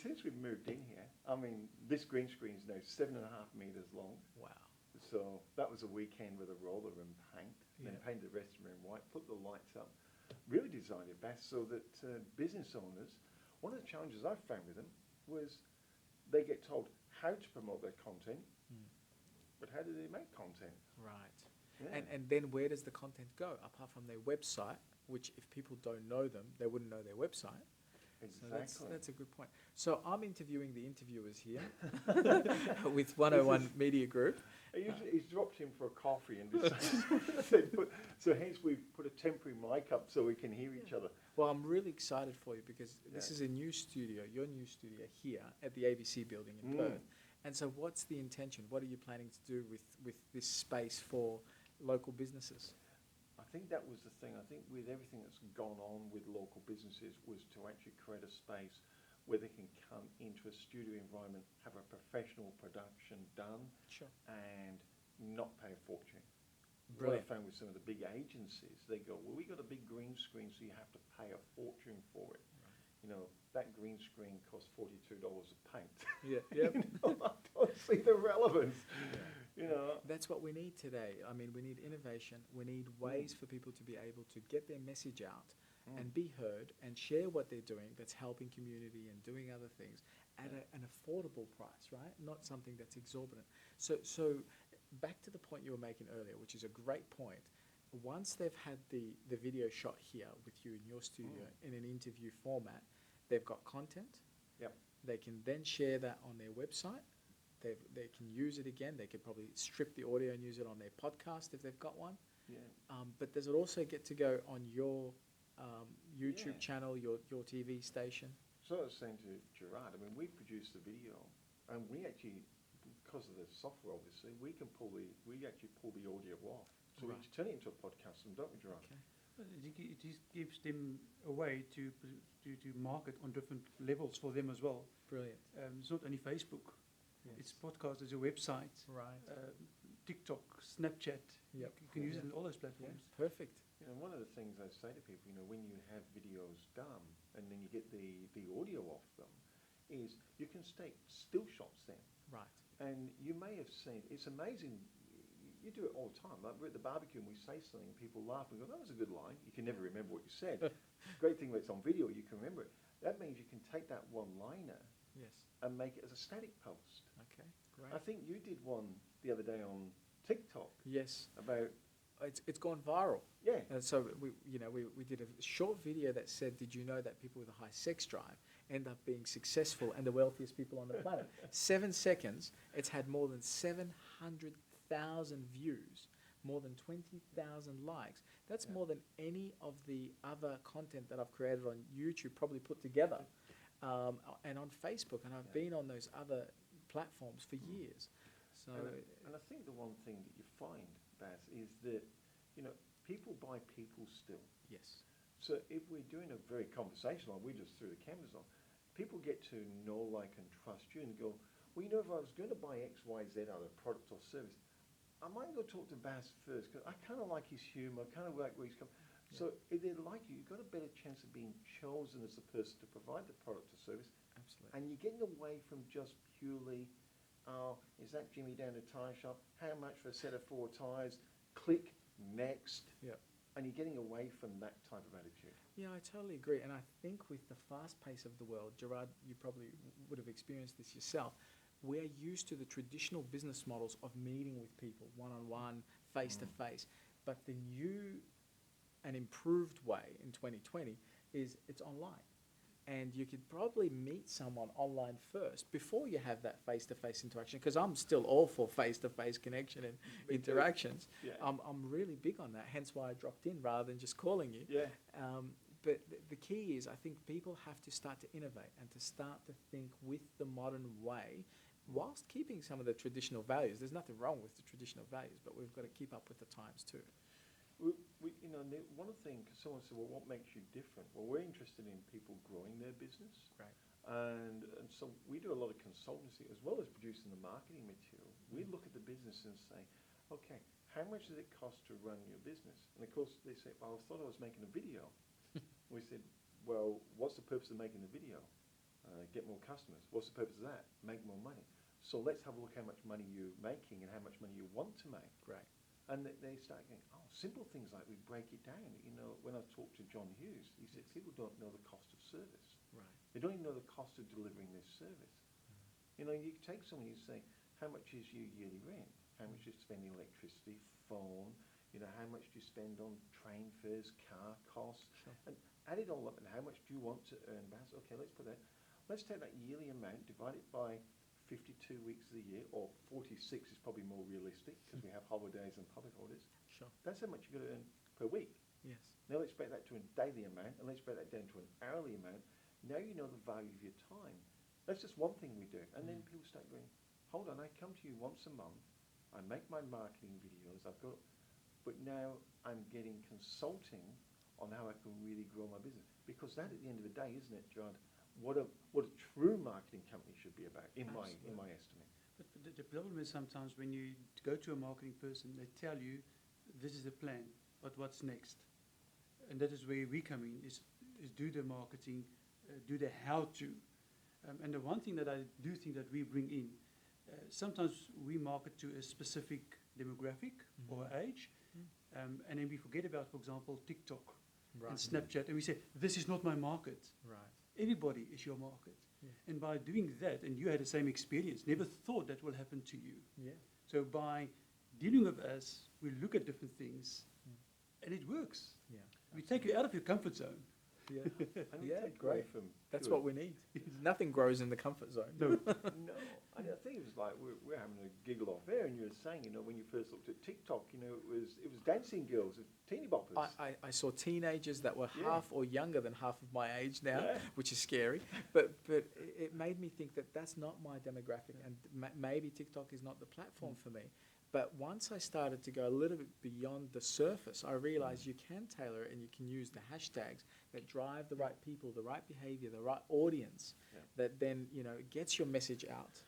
since we've moved in here, this green screen is now 7.5 meters long. Wow. So that was a weekend with a roller and paint, then Yeah. painted the rest of the room white, put the lights up, really designed it best so that business owners, one of the challenges I found with them was they get told how to promote their content, but how do they make content? Right. Yeah. And then where does the content go? Apart from their website, which if people don't know them, they wouldn't know their website. Exactly. So that's a good point. So I'm interviewing the interviewers here with 101 Media Group. He's dropped in for a coffee and decided so hence we've put a temporary mic up so we can hear each other. Well, I'm really excited for you because this is a new studio, your new studio here at the ABC building in Perth. And so what's the intention? What are you planning to do with this space for local businesses? I think that was the thing. I think with everything that's gone on with local businesses was to actually create a space where they can come into a studio environment, have a professional production done, Sure. and not pay a fortune. Brilliant. What I found with some of the big agencies, they go, well, we got a big green screen, so you have to pay a fortune for it. Right. You know, that green screen costs $42 a paint. Yeah. Yep. I don't see the relevance. Yeah. You know. That's what we need today. I mean, we need innovation. We need ways for people to be able to get their message out and be heard and share what they're doing that's helping community and doing other things at an affordable price, right? Not something that's exorbitant. So back to the point you were making earlier, which is a great point. Once they've had the video shot here with you in your studio in an interview format, they've got content. Yep. They can then share that on their website. They can use it again. They could probably strip the audio and use it on their podcast if they've got one. Yeah. But does it also get to go on your YouTube channel, your TV station? So I was saying to Gerard, we produce the video, and we actually, because of the software, obviously, we actually pull the audio off. So we turn it into a podcast, don't we, Gerard? Okay. It gives them a way to market on different levels for them as well. Brilliant. It's not only Facebook. Yes. It's podcast, it's a website, Right. TikTok, Snapchat. Yep. You can use it on all those platforms. Perfect. You know, one of the things I say to people, when you have videos done and then you get the audio off them, is you can take still shots then. Right. And you may have seen, it's amazing, you do it all the time. Like we're at the barbecue and we say something, people laugh and go, that was a good line. You can never remember what you said. Great thing when it's on video, you can remember it. That means you can take that one-liner Yes. and make it as a static post. Okay. Great. I think you did one the other day on TikTok Yes. about, It's gone viral. yeah. And so we did a short video that said, did you know that people with a high sex drive end up being successful and the wealthiest people on the planet? 7 seconds. It's had more than 700,000 views, more than 20,000 likes. That's more than any of the other content that I've created on YouTube probably put together, and on Facebook. And I've been on those other platforms for years. So And I think the one thing that you find, Baz, is that, people buy people still. yes. So if we're doing a very conversational, we just threw the cameras on, people get to know, like, and trust you and go, well, if I was going to buy X, Y, Z out of a product or service, I might go talk to Baz first because I kind of like his humour, I kind of like where he's come. So if they like you, you've got a better chance of being chosen as the person to provide the product or service. Absolutely. And you're getting away from just purely, is that Jimmy down the tyre shop? How much for a set of 4 tyres? Click, next. Yeah. And you're getting away from that type of attitude. Yeah, I totally agree. And I think with the fast pace of the world, Gerard, you probably would have experienced this yourself. We're used to the traditional business models of meeting with people one-on-one, face-to-face. But the new and improved way in 2020 is it's online. And you could probably meet someone online first before you have that face-to-face interaction, because I'm still all for face-to-face connection and interactions. Yeah. I'm really big on that, hence why I dropped in rather than just calling you. Yeah. But the key is I think people have to start to innovate and to start to think with the modern way whilst keeping some of the traditional values. There's nothing wrong with the traditional values, but we've got to keep up with the times too. One of the things, someone said, well, what makes you different? Well, we're interested in people growing their business. Right. And so we do a lot of consultancy as well as producing the marketing material. We look at the business and say, okay, how much does it cost to run your business? And of course they say, well, I thought I was making a video. We said, well, what's the purpose of making the video? get more customers. What's the purpose of that? Make more money. So let's have a look how much money you're making and how much money you want to make. Great. And they start going, oh, simple things like we break it down. You know, when I talked to John Hughes, he said people don't know the cost of service. Right. They don't even know the cost of delivering this service. You know, you take someone, you say, how much is your yearly rent? How much do you spend on electricity, phone? You know, how much do you spend on train fares, car costs? Sure. And add it all up, and how much do you want to earn back? Okay, let's put that. Let's take that yearly amount, divide it by 52 weeks of the year, or 46 is probably more realistic because we have holidays and public holidays. Sure. That's how much you're going to earn per week. Yes. Now let's break that to a daily amount, and let's break that down to an hourly amount. Now you know the value of your time. That's just one thing we do. And then people start going, hold on, I come to you once a month, I make my marketing videos, but now I'm getting consulting on how I can really grow my business. Because that, at the end of the day, isn't it, Gerard, what a true marketing company should be about, in my estimate. But the problem is sometimes when you go to a marketing person, they tell you, this is the plan, but what's next? And that is where we come in, is do the marketing, do the how-to. And the one thing that I do think that we bring in, sometimes we market to a specific demographic or age, and then we forget about, for example, TikTok and Snapchat, and we say, this is not my market. Right. Everybody is your market. Yeah. And by doing that, and you had the same experience, never thought that will happen to you. Yeah. So by dealing with us, we look at different things, and it works. Yeah. We take you out of your comfort zone. Yeah. And we Yeah, take away great. from That's pure- what we need. Nothing grows in the comfort zone. No. No, I think it was like we're having a giggle off air, and you were saying, you know, when you first looked at TikTok, you know, it was dancing girls, teeny boppers. I saw teenagers that were Yeah. half or younger than half of my age now, Yeah. which is scary. But it made me think that that's not my demographic, and maybe TikTok is not the platform for me. But once I started to go a little bit beyond the surface, I realized you can tailor it and you can use the hashtags that drive the right people, the right behavior, the right audience, that then, you know, gets your message out.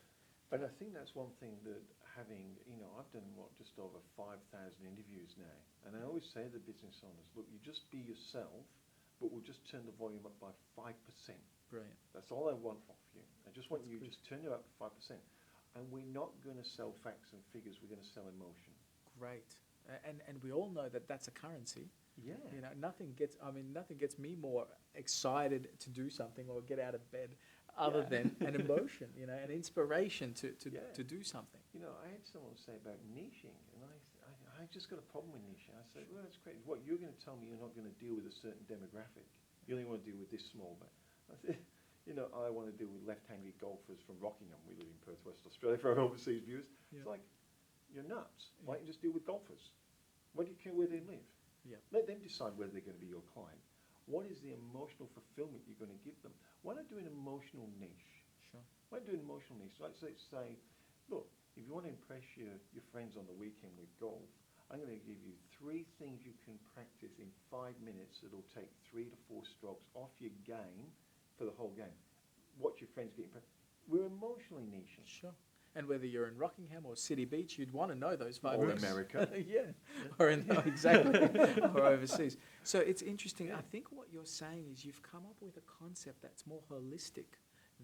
And I think that's one thing that having, you know, I've done, just over 5,000 interviews now. And I always say to the business owners, look, you just be yourself, but we'll just turn the volume up by 5%. Brilliant. That's all I want off you. I just want That's you good. just turn it up 5%. And we're not going to sell facts and figures, we're going to sell emotion. Great. And we all know that that's a currency. Yeah. You know, nothing gets me more excited to do something or get out of bed other than an emotion, you know, an inspiration to do something. You know, I had someone say about niching, and I just got a problem with niching. I said, well, that's great. What, you're going to tell me you're not going to deal with a certain demographic. You only want to deal with this small bit. I said, you know, I want to deal with left-handed golfers from Rockingham. We live in Perth, West Australia, for our overseas viewers. Yeah. It's like, you're nuts. Why don't you just deal with golfers? Why do you care where they live? Yeah. Let them decide whether they're going to be your client. What is the emotional fulfillment you're going to give them? Why not do an emotional niche? Sure. Why not do an emotional niche? Like, let's say, look, if you want to impress your friends on the weekend with golf, I'm going to give you 3 things you can practice in 5 minutes that'll take 3 to 4 strokes off your game for the whole game. Watch your friends get impressed. We're emotionally niching. Sure. And whether you're in Rockingham or City Beach, you'd want to know those 5 Or minutes. America. Yeah. Or in exactly. Or overseas. So it's interesting. Yeah. I think what you're saying is you've come up with a concept that's more holistic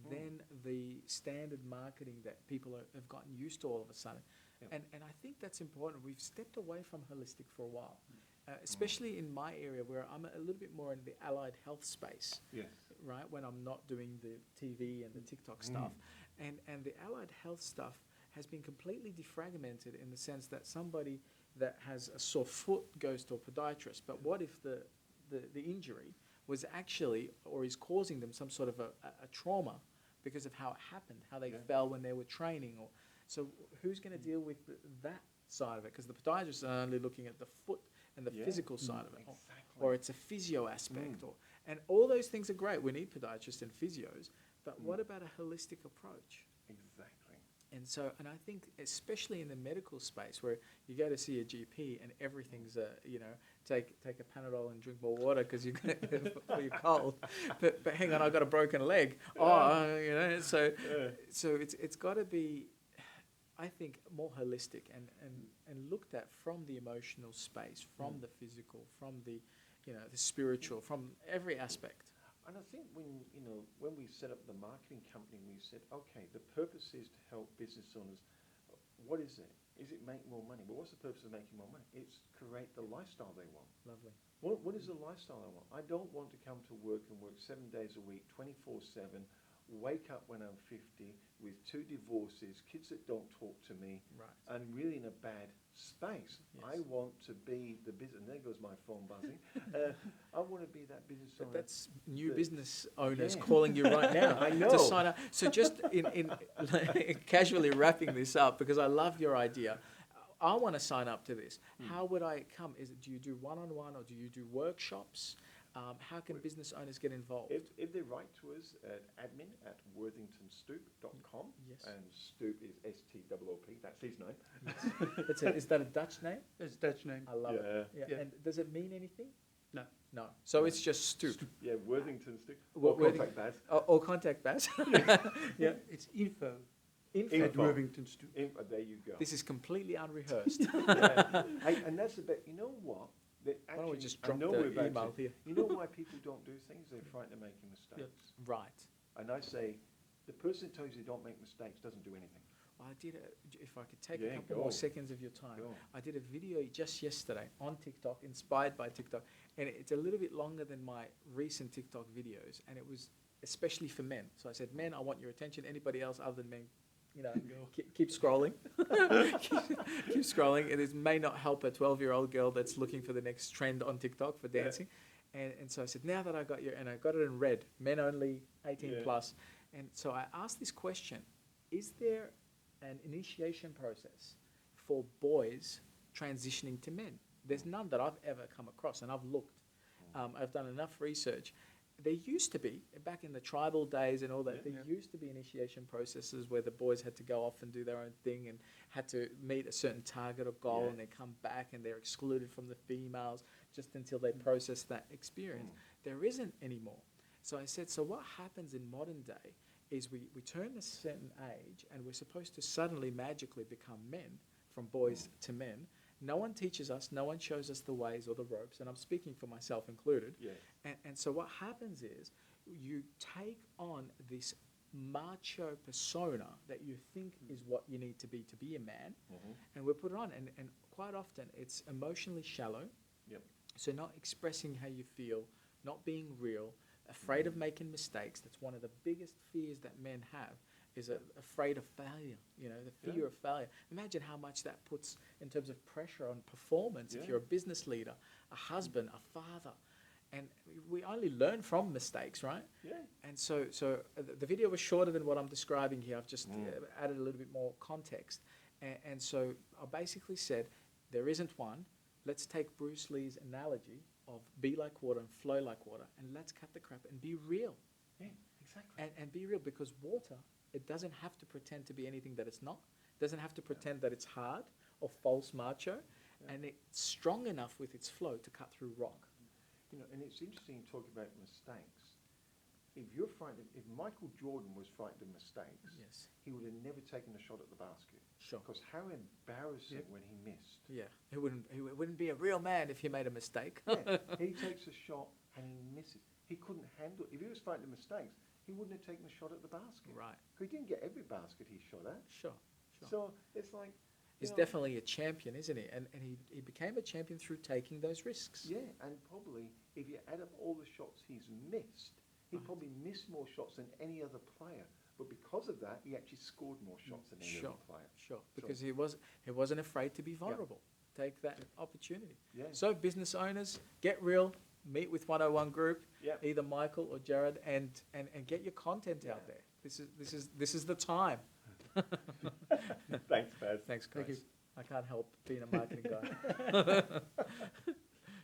than the standard marketing that people have gotten used to all of a sudden. Yeah. And I think that's important. We've stepped away from holistic for a while, especially in my area where I'm a little bit more in the allied health space. Yes. Right, when I'm not doing the TV and the TikTok stuff. And the allied health stuff has been completely defragmented in the sense that somebody that has a sore foot goes to a podiatrist, but what if the injury was actually, or is causing them some sort of a trauma because of how it happened, how they fell when they were training? Or so who's going to deal with that side of it? Because the podiatrists are only looking at the foot and the physical side of it. Exactly. Or it's a physio aspect, and all those things are great. We need podiatrists and physios, but what about a holistic approach? Exactly. And so, and I think especially in the medical space where you go to see a GP and everything's take a Panadol and drink more water because you're for your cold, but hang on, I've got a broken leg. So it's got to be, I think, more holistic and looked at from the emotional space, from the physical, from the the spiritual, from every aspect. And I think when we set up the marketing company, we said, okay, the purpose is to help business owners. What is it? Is it make more money? But what's the purpose of making more money? It's create the lifestyle they want. Lovely. What is the lifestyle I want? I don't want to come to work and work 7 days a week, 24/7, wake up when I'm 50 with 2 divorces, kids that don't talk to me, Right. and really in a bad space. Yes. I want to be the business, and there goes my phone buzzing. I want to be that business owner. But that's new that- business owners Yeah. calling you right now I know. to sign up. So just in casually wrapping this up, because I love your idea, I want to sign up to this. How would I come? Do you do one-on-one or do you do workshops? How can business owners get involved? If they write to us at admin@worthingtonstoop.com, Yes. and Stoop is STOOP, that's his name. Is that a Dutch name? It's Dutch name. I love it. Yeah. Yeah. And does it mean anything? No. No. So it's just Stoop. Yeah, Worthington Stoop. Wo- Or Worthing- contact Baz. Or contact Baz. Yeah. It's info Info. at Info. Worthington Stoop. There you go. This is completely unrehearsed. Yeah. Hey, and that's the bit. You know what? That Why don't we actually- just I drop know the we're about to- email here? You know why people don't do things? They're frightened of making mistakes. Right. And I say, the person who tells you don't make mistakes doesn't do anything. Well, if I could take Yeah, a couple go. more seconds of your time, Go. I did a video just yesterday on TikTok, inspired by TikTok, and it's a little bit longer than my recent TikTok videos, and it was especially for men. So I said, men, I want your attention. Anybody else other than men, keep scrolling. keep scrolling. It may not help a 12-year-old girl that's looking for the next trend on TikTok for Yeah. dancing. And so I said, now that I got and I got it in red, men only, 18 Yeah. plus. And so I asked this question, is there an initiation process for boys transitioning to men? There's none that I've ever come across, and I've looked. I've done enough research. There used to be, back in the tribal days and all that, Yeah. there used to be initiation processes where the boys had to go off and do their own thing and had to meet a certain target or goal, Yeah. and they come back and they're excluded from the females just until they process that experience. There isn't anymore. So I said, so what happens in modern day is we turn a certain age and we're supposed to suddenly magically become men, from boys to men. No one teaches us, no one shows us the ways or the ropes, and I'm speaking for myself included. Yeah. And so what happens is you take on this macho persona that you think is what you need to be a man, and we put it on. And quite often it's emotionally shallow. Yep. So not expressing how you feel, not being real, afraid of making mistakes. That's one of the biggest fears that men have, is afraid of failure, the fear Yeah. of failure. Imagine how much that puts in terms of pressure on performance if Yeah. you're a business leader, a husband, a father. And we only learn from mistakes, right? Yeah. And so the video was shorter than what I'm describing here. I've just added a little bit more context. And so I basically said, there isn't one. Let's take Bruce Lee's analogy of be like water and flow like water, and let's cut the crap and be real. Yeah, exactly. And be real, because water, it doesn't have to pretend to be anything that it's not. It doesn't have to pretend that it's hard or false macho. Yeah. And it's strong enough with its flow to cut through rock. And it's interesting talking about mistakes. If Michael Jordan was frightened of mistakes, Yes. he would have never taken a shot at the basket. Sure. Because how embarrassing when he missed. Yeah. He wouldn't be a real man if he made a mistake. Yeah, he takes a shot and he misses. He couldn't handle it. If he was frightened of mistakes, he wouldn't have taken a shot at the basket. Right. He didn't get every basket he shot at. Sure. So it's like, He's definitely a champion, isn't he? And he became a champion through taking those risks. yeah, and probably if you add up all the shots he's missed, he Right. probably missed more shots than any other player. But because of that, he actually scored more shots than any Sure. other player. Sure. Because he wasn't afraid to be vulnerable. Take that opportunity. Yeah. So business owners, get real, meet with 101 Group, Yeah. either Michael or Jared, and get your content out Yeah. there. This is the time. Thanks, Baz. Thanks, guys. Thank you. I can't help being a marketing guy.